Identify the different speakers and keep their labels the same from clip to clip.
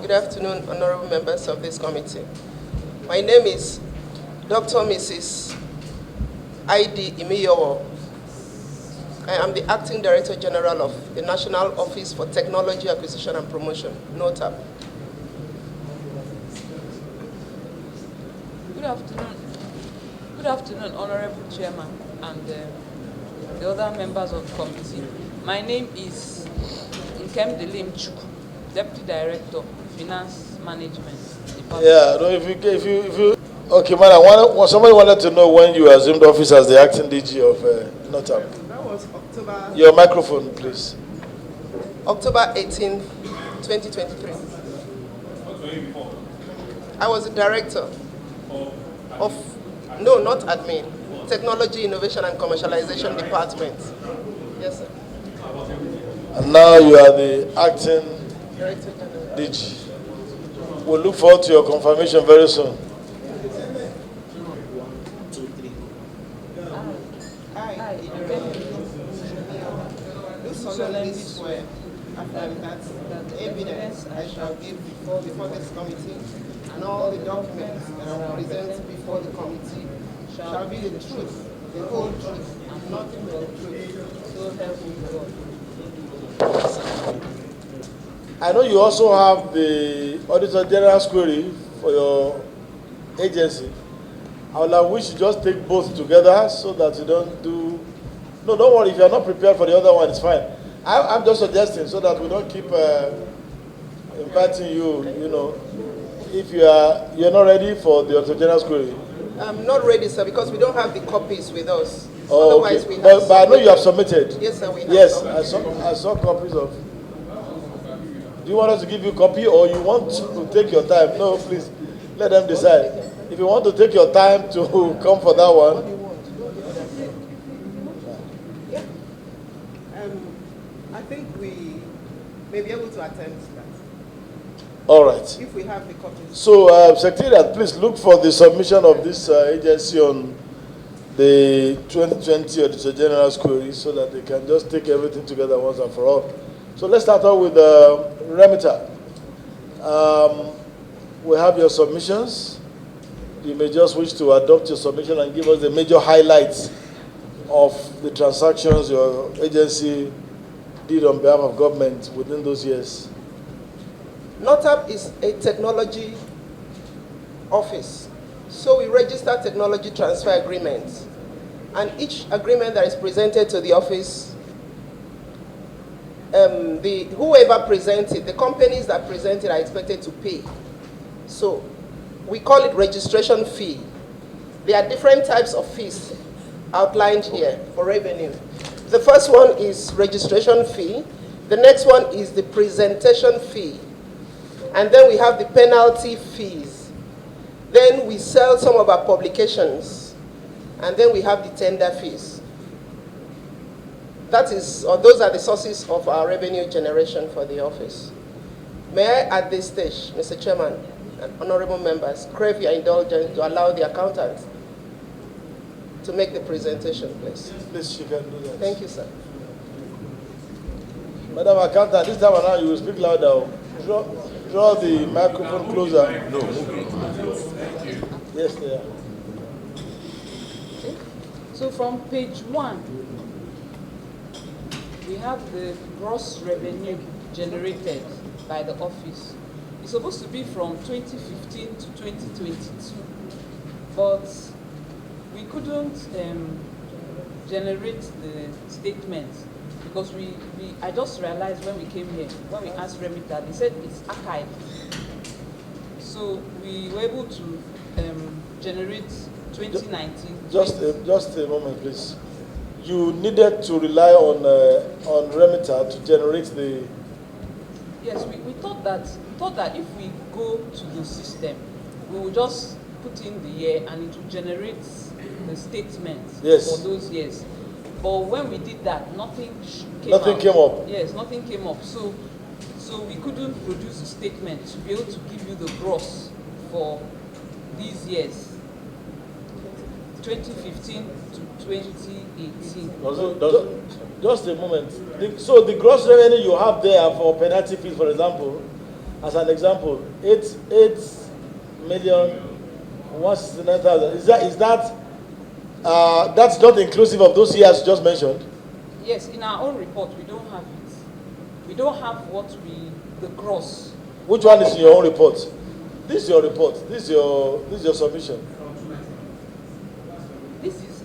Speaker 1: Good afternoon, honorable members of this committee. My name is Dr. Mrs. I.D. Imiyowo. I am the Acting Director General of the National Office for Technology Acquisition and Promotion, NOTAP.
Speaker 2: Good afternoon. Good afternoon, Honorable Chairman and the other members of the committee. My name is Nkem Delim Chukwu, Deputy Director, Finance Management Department.
Speaker 3: Yeah, no, if you okay, madam, somebody wanted to know when you assumed office as the acting DG of NOTAP.
Speaker 1: That was October.
Speaker 3: Your microphone, please.
Speaker 1: October 18, 2023. I was the director of, no, not admin, Technology, Innovation and Commercialization Department. Yes, sir.
Speaker 3: And now you are the acting
Speaker 1: Director General.
Speaker 3: DG. We'll look forward to your confirmation very soon.
Speaker 1: Do solemnly swear that the evidence I shall give before this committee and all the documents that I will present before the committee shall be the truth, the whole truth, and nothing but the truth. So help me God.
Speaker 3: I know you also have the Auditor General's query for your agency. I would like wish you just take both together so that you don't do. No, don't worry. If you are not prepared for the other one, it's fine. I'm just suggesting so that we don't keep inviting you. You know, if you're not ready for the Auditor General's query.
Speaker 1: I'm not ready, sir, because we don't have the copies with us.
Speaker 3: Oh,
Speaker 1: Otherwise,
Speaker 3: okay.
Speaker 1: we have.
Speaker 3: But I know you have submitted.
Speaker 1: Yes, sir, we have.
Speaker 3: Yes, I saw copies of. Do you want us to give you a copy or you want to take your time? No, please, let them decide. If you want to take your time to come for that one.
Speaker 1: Yeah. I think we may be able to attend to that.
Speaker 3: All right.
Speaker 1: If we have the copies.
Speaker 3: So, Secretariat, please look for the submission of this agency on the 2020 Auditor General's query so that they can just take everything together once and for all. So let's start off with Remita. We have your submissions. You may just wish to adopt your submission and give us the major highlights of the transactions your agency did on behalf of government within those years.
Speaker 1: NOTAP is a technology office. So we register technology transfer agreements. And each agreement that is presented to the office, whoever presents it, the companies that present it are expected to pay. So we call it registration fee. There are different types of fees outlined here for revenue. The first one is registration fee. The next one is the presentation fee. And then we have the penalty fees. Then we sell some of our publications. And then we have the tender fees. That is, or those are the sources of our revenue generation for the office. May I, at this stage, Mr. Chairman and honorable members, crave your indulgence to allow the accountant to make the presentation, please.
Speaker 3: Please, she can do that.
Speaker 1: Thank you, sir.
Speaker 3: Madam Accountant, this time around you will speak louder. Draw the microphone closer.
Speaker 4: No.
Speaker 3: Yes, there.
Speaker 2: Okay. So from page 1, we have the gross revenue generated by the office. It's supposed to be from 2015 to 2022, but we couldn't generate the statement because I just realized when we came here, when we asked Remita, they said it's archived. So we were able to generate 2019.
Speaker 3: Just a moment, please. You needed to rely on Remita to generate the.
Speaker 2: Yes, we thought that if we go to the system, we will just put in the year and it will generate the statement
Speaker 3: Yes.
Speaker 2: for those years. But when we did that, nothing came
Speaker 3: up.
Speaker 2: Yes, nothing came up. So we couldn't produce a statement to be able to give you the gross for these years, 2015 to 2018.
Speaker 3: Just a moment. So the gross revenue you have there for penalty fees, for example, as an example, 8,169,000. That's not inclusive of those years you just mentioned?
Speaker 2: Yes, in our own report, we don't have it. We don't have the gross.
Speaker 3: Which one is in your own report? This is your report. This is your submission.
Speaker 2: This is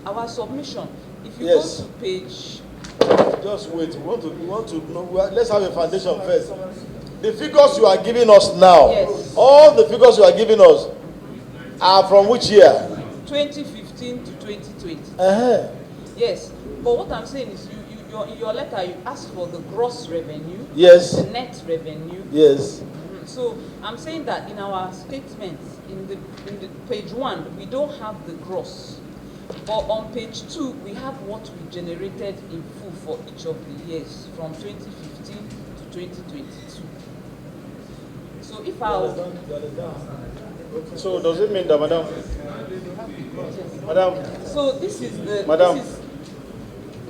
Speaker 2: our submission. If you
Speaker 3: Yes.
Speaker 2: go to page,
Speaker 3: Just wait. We want to know. Let's have a foundation first. The figures you are giving us now,
Speaker 2: Yes.
Speaker 3: all the figures you are giving us are from which year?
Speaker 2: 2015 to 2020.
Speaker 3: Uh-huh.
Speaker 2: Yes, but what I'm saying is, in your letter, you asked for the gross revenue,
Speaker 3: Yes.
Speaker 2: the net revenue.
Speaker 3: Yes.
Speaker 2: So I'm saying that in our statements, in the page 1, we don't have the gross. But on page 2, we have what we generated in full for each of the years from 2015 to 2022. So if
Speaker 3: So does it mean that, madam?
Speaker 2: so this is the
Speaker 3: Madam.
Speaker 2: this is,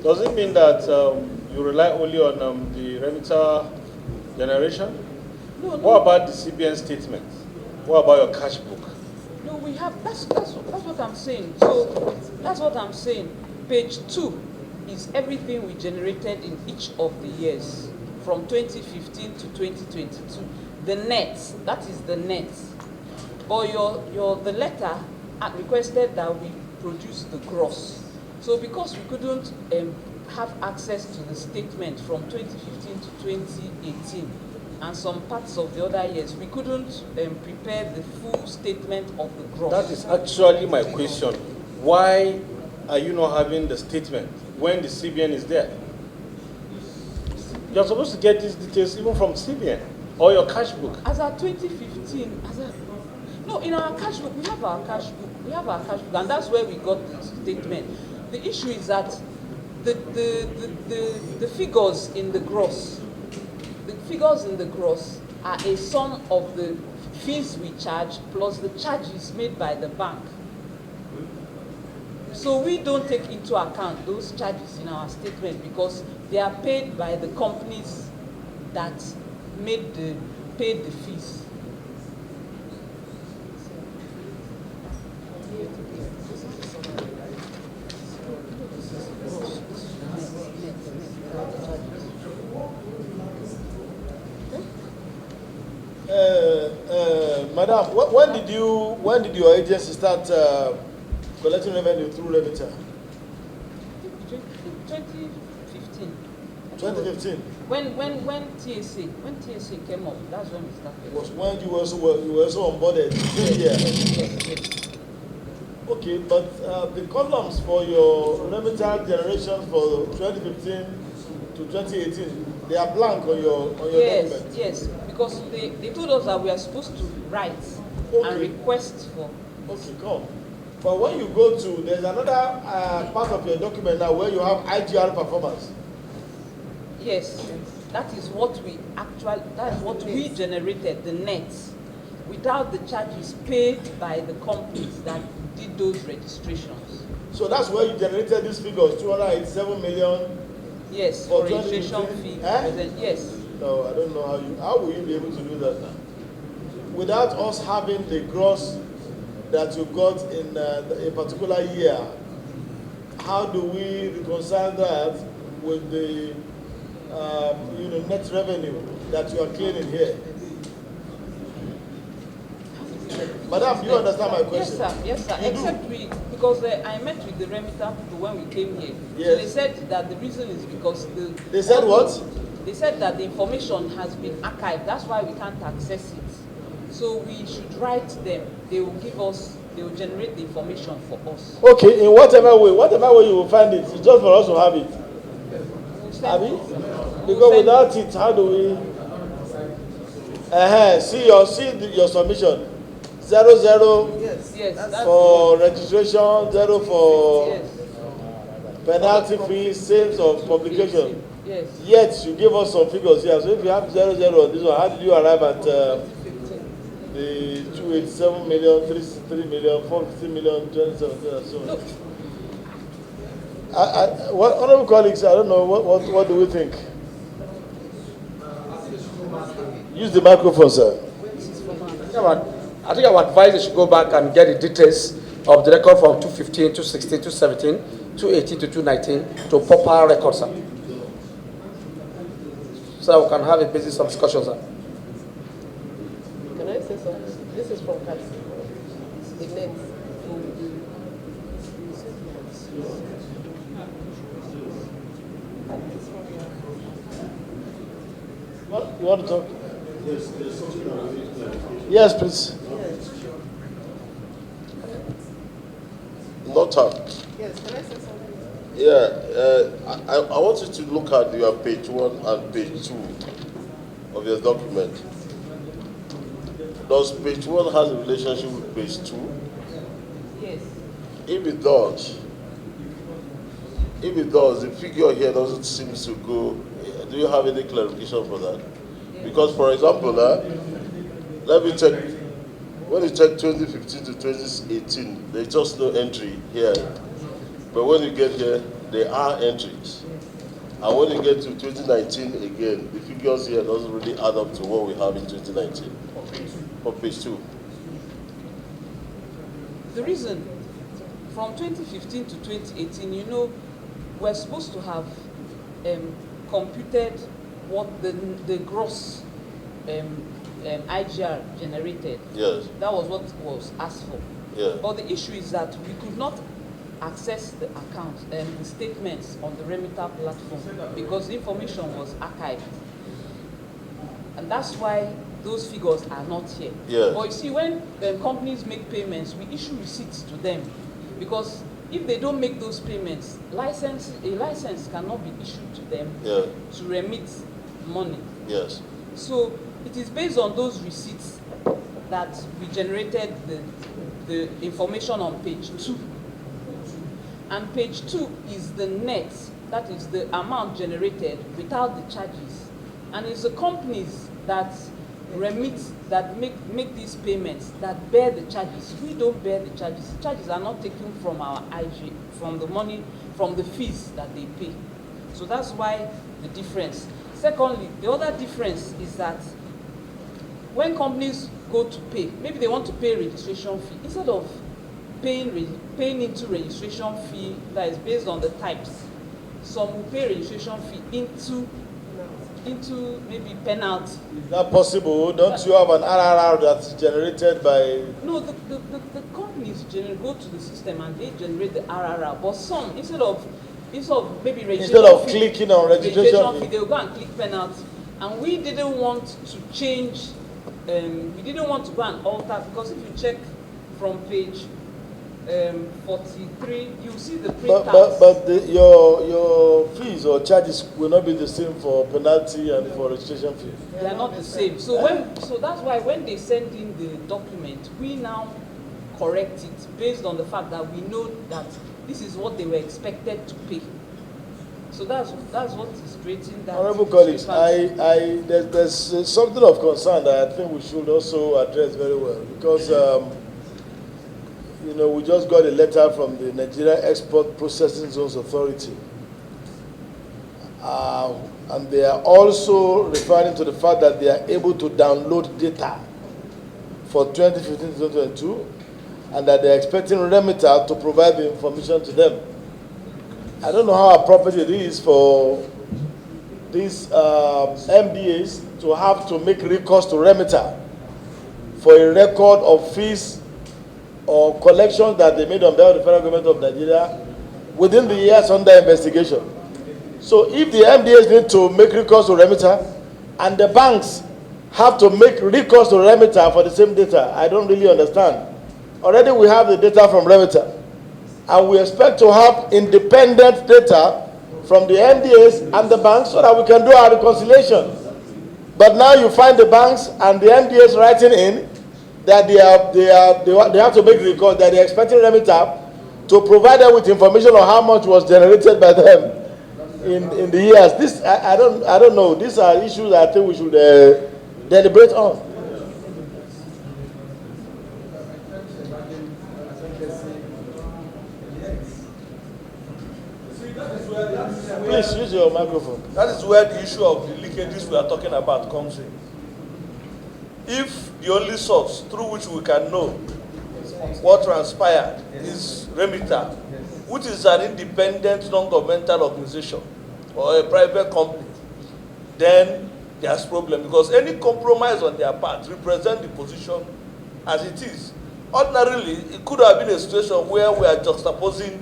Speaker 3: Does it mean that you rely only on the remitter generation?
Speaker 2: no,
Speaker 3: What about the CBN statement? What about your cash book?
Speaker 2: No, we have. That's what I'm saying. So that's what I'm saying. Page 2 is everything we generated in each of the years from 2015 to 2022. The net. That is the net. But the letter requested that we produce the gross. So because we couldn't have access to the statement from 2015 to 2018. And some parts of the other years, we couldn't prepare the full statement of the gross.
Speaker 3: That is actually my question. Why are you not having the statement when the CBN is there? You're supposed to get these details even from CBN or your cash book.
Speaker 2: As at 2015, no, in our cash book, we have our cash book. We have our cash book, and that's where we got the statement. The issue is that the figures in the gross. The figures in the gross are a sum of the fees we charge plus the charges made by the bank. So we don't take into account those charges in our statement because they are paid by the companies that paid the fees.
Speaker 3: Madam, when did your agency start collecting revenue through remitter?
Speaker 2: 2015.
Speaker 3: 2015
Speaker 2: When TSA came up, that's when we started.
Speaker 3: was when you were also onboarded.
Speaker 2: Yes.
Speaker 3: Okay, but the columns for your remitter generation for 2015 to 2018, they are blank on your document.
Speaker 2: Yes, because they told us that we are supposed to write and request for.
Speaker 3: Okay, come. But when you go to, there's another part of your document now where you have IGR performance.
Speaker 2: Yes, that is what we generated, the net, without the charges paid by the companies that did those registrations.
Speaker 3: So that's where you generated these figures, 287 million.
Speaker 2: Yes,
Speaker 3: for
Speaker 2: for registration fee. Yes.
Speaker 3: No, I don't know how will you be able to do that now? Without us having the gross that you got in a particular year, how do we reconcile that with the net revenue that you are claiming here? Madam, do you understand my question?
Speaker 2: Yes, sir. Except because I met with the remitter people when we came here.
Speaker 3: Yes.
Speaker 2: So they said that the reason is because
Speaker 3: They said what?
Speaker 2: They said that the information has been archived. That's why we can't access it. So we should write them. They will generate the information for us.
Speaker 3: Okay, in whatever way you will find it, it's just for us to have it. Abi? Because without it, how do we? See your submission. 00
Speaker 2: Yes,
Speaker 3: for registration, 0 for
Speaker 2: yes.
Speaker 3: penalty fees, sales of publication.
Speaker 2: Yes.
Speaker 3: Yet you give us some figures here. So if you have 00 on this one, how did you arrive at the 287 million, 363 million, 450 million, 2017 and so on?
Speaker 2: Look.
Speaker 3: What honorable colleagues, I don't know, what do we think? Use the microphone, sir.
Speaker 4: I think I would advise they should go back and get the details of the record from 2015, 2016, 2017, 2018 to 2019 to proper records, sir. So that we can have a basis of discussion, sir.
Speaker 1: Can I say something? This is from Kasi. The net.
Speaker 3: What? You want to talk? Yes, please.
Speaker 5: Not up.
Speaker 1: Yes, can I say something?
Speaker 5: Yeah, I want you to look at your page 1 and page 2 of your document. Does page 1 has a relationship with page 2?
Speaker 2: Yes.
Speaker 5: If it does, the figure here doesn't seem to go. Do you have any clarification for that? Because, for example, let me check. When you check 2015 to 2018, there's just no entry here. But when you get here, there are entries. And when you get to 2019 again, the figures here doesn't really add up to what we have in 2019. For page 2.
Speaker 2: The reason, from 2015 to 2018, you know, we're supposed to have computed what the gross IGR generated.
Speaker 5: Yes.
Speaker 2: That was what was asked for.
Speaker 5: Yeah.
Speaker 2: But the issue is that we could not access the account and the statements on the Remita platform because the information was archived. And that's why those figures are not here.
Speaker 5: Yes.
Speaker 2: But you see, when companies make payments, we issue receipts to them because if they don't make those payments, a license cannot be issued to them to remit money.
Speaker 5: Yes.
Speaker 2: So it is based on those receipts that we generated the information on page 2. And page 2 is the net, that is the amount generated without the charges. And it's the companies that remit, that make these payments, that bear the charges. We don't bear the charges. The charges are not taken from our IG, from the money, from the fees that they pay. So that's why the difference. Secondly, the other difference is that when companies go to pay, maybe they want to pay registration fee, instead of paying into registration fee that is based on the types, some will pay registration fee into maybe penalty.
Speaker 3: Is that possible? Don't you have an RRR that's generated by...
Speaker 2: No, the companies go to the system and they generate the RRR, but some, instead of maybe registration
Speaker 3: Instead of
Speaker 2: fee,
Speaker 3: clicking on registration fee,
Speaker 2: they will go and click penalty. And we didn't want to change, we didn't want to go and alter, because if you check from page 43, you see the printouts.
Speaker 3: but your fees or charges will not be the same for penalty and for registration fee.
Speaker 2: They are not the same. So that's why when they send in the document, we now correct it based on the fact that we know that this is what they were expected to pay. So that's what is creating that.
Speaker 3: Honorable colleagues, there's something of concern that I think we should also address very well, because we just got a letter from the Nigeria Export Processing Zones Authority, and they are also referring to the fact that they are able to download data for 2015 to 2022, and that they are expecting Remita to provide the information to them. I don't know how appropriate it is for these MDAs to have to make recourse to Remita for a record of fees or collections that they made on behalf of the federal government of Nigeria within the years under investigation. So if the MDAs need to make recourse to Remita and the banks have to make recourse to Remita for the same data, I don't really understand. Already we have the data from Remita, and we expect to have independent data from the MDAs and the banks so that we can do our reconciliation. But now you find the banks and the MDAs writing in that they have to make record, that they're expecting Remita to provide them with information on how much was generated by them in the years. This I don't know. These are issues I think we should deliberate on. Please use your microphone.
Speaker 6: That is where the issue of the leakages we are talking about comes in. if the only source through which we can know what transpired is Remita, which is an independent non-governmental organization or a private company, then there's problem, because any compromise on their part represents the position as it is. Ordinarily, it could have been a situation where we are juxtaposing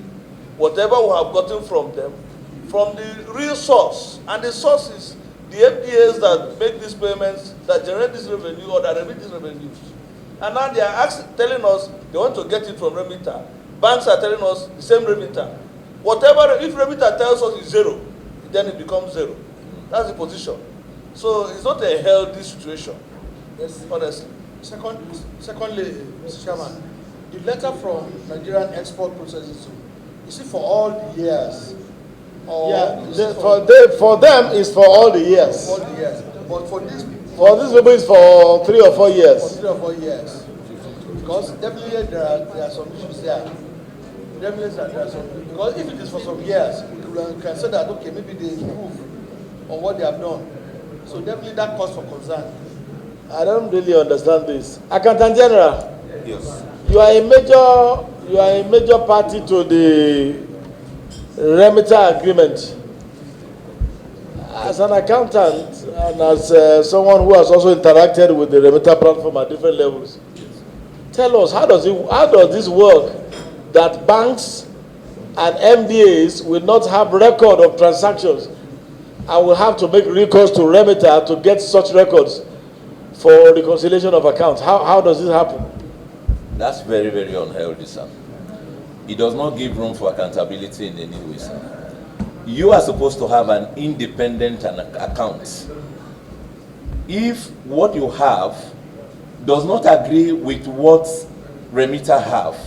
Speaker 6: whatever we have gotten from them from the real source, and the source is the FDAs that make these payments, that generate this revenue or that remit these revenues. And now they are telling us they want to get it from Remita. Banks are telling us the same Remita. Whatever, if Remita tells us it's zero, then it becomes zero. That's the position. So it's not a healthy situation, yes, honestly.
Speaker 7: Secondly, Mr. Chairman, the letter from Nigerian Export Processing Zone, is it for all the years? Or
Speaker 3: Yeah, for them it's for all the years.
Speaker 7: all the years. But for these
Speaker 3: For these people it's for 3 or 4
Speaker 7: for
Speaker 3: years.
Speaker 7: 3 or 4 years. Because definitely there are some issues there. Definitely there are some, because if it is for some years, we can say that okay, maybe they improve on what they have done. So definitely that cause for concern.
Speaker 3: I don't really understand this. Accountant General,
Speaker 5: Yes.
Speaker 3: you are a major party to the Remita agreement. As an accountant and as someone who has also interacted with the Remita platform at different levels, tell us, how does this work that banks and MDAs will not have record of transactions and will have to make recourse to Remita to get such records for reconciliation of accounts? How does this happen?
Speaker 8: That's very, very unhealthy, sir. It does not give room for accountability in any way, sir. You are supposed to have an independent account. If what you have does not agree with what Remita have,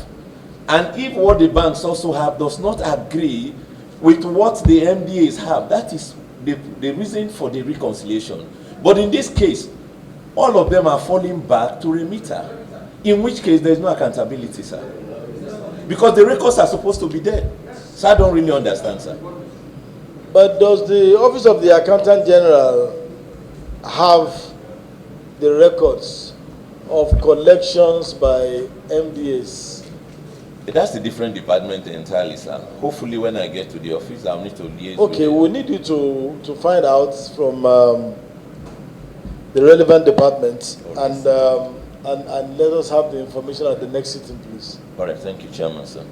Speaker 8: and if what the banks also have does not agree with what the MDAs have, that is the reason for the reconciliation. But in this case, all of them are falling back to Remita, in which case there is no accountability, sir. Because the records are supposed to be there. So I don't really understand, sir.
Speaker 3: But does the Office of the Accountant General have the records of collections by MDAs?
Speaker 8: That's a different department entirely, sir. Hopefully when I get to the office, I'll need to liaise
Speaker 3: Okay,
Speaker 8: with
Speaker 3: we need you to find out from the relevant department and let us have the information at the next sitting, please.
Speaker 8: All right, thank you, Chairman, sir.